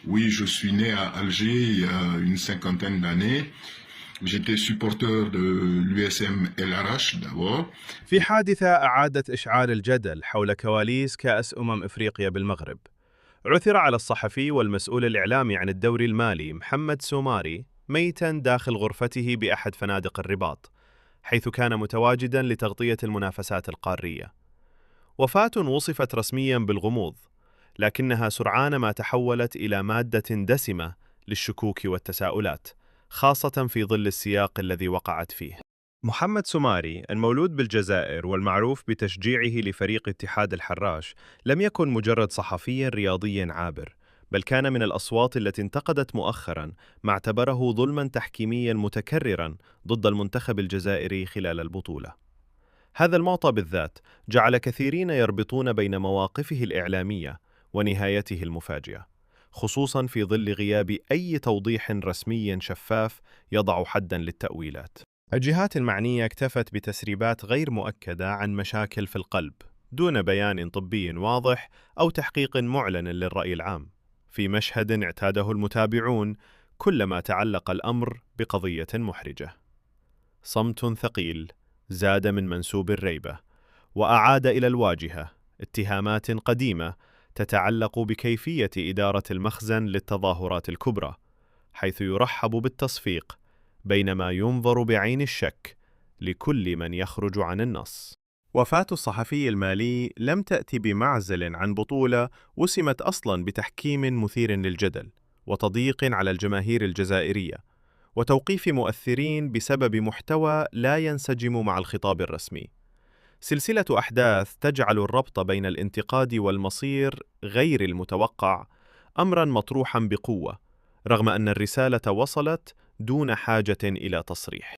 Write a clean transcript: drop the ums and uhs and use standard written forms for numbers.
Oui, je suis né à Alger il y a une cinquantaine d'années. J'étais supporter de l'USM El Arash d'abord. في حادثة أعادت إشعال الجدل حول كواليس كأس إفريقيا بالمغرب. عثر على الصحفي والمسؤول الإعلامي عن الدوري المالي محمد سوماري ميتاً داخل غرفته بأحد فنادق الرباط، حيث كان متواجداً لتغطية المنافسات القارية. وفاة وصفت رسمياً بالغموض، لكنها سرعان ما تحولت إلى مادة دسمة للشكوك والتساؤلات، خاصة في ظل السياق الذي وقعت فيه. محمد سوماري المولود بالجزائر والمعروف بتشجيعه لفريق اتحاد الحراش لم يكن مجرد صحفي رياضي عابر، بل كان من الأصوات التي انتقدت مؤخرا ما اعتبره ظلما تحكيميا متكررا ضد المنتخب الجزائري خلال البطولة. هذا المعطى بالذات جعل كثيرين يربطون بين مواقفه الإعلامية ونهايته المفاجئة، خصوصا في ظل غياب أي توضيح رسمي شفاف يضع حدا للتأويلات. الجهات المعنية اكتفت بتسريبات غير مؤكدة عن مشاكل في القلب دون بيان طبي واضح أو تحقيق معلن للرأي العام، في مشهد اعتاده المتابعون كلما تعلق الأمر بقضية محرجة. صمت ثقيل زاد من منسوب الريبة، وأعاد إلى الواجهة اتهامات قديمة تتعلق بكيفية إدارة المخزن للتظاهرات الكبرى، حيث يرحب بالتصفيق بينما ينظر بعين الشك لكل من يخرج عن النص. وفاة الصحفي المالي لم تأتي بمعزل عن بطولة وسمت أصلاً بتحكيم مثير للجدل وتضييق على الجماهير الجزائرية وتوقيف مؤثرين بسبب محتوى لا ينسجم مع الخطاب الرسمي. سلسلة أحداث تجعل الربط بين الانتقاد والمصير غير المتوقع أمراً مطروحاً بقوة، رغم أن الرسالة وصلت دون حاجة إلى تصريح.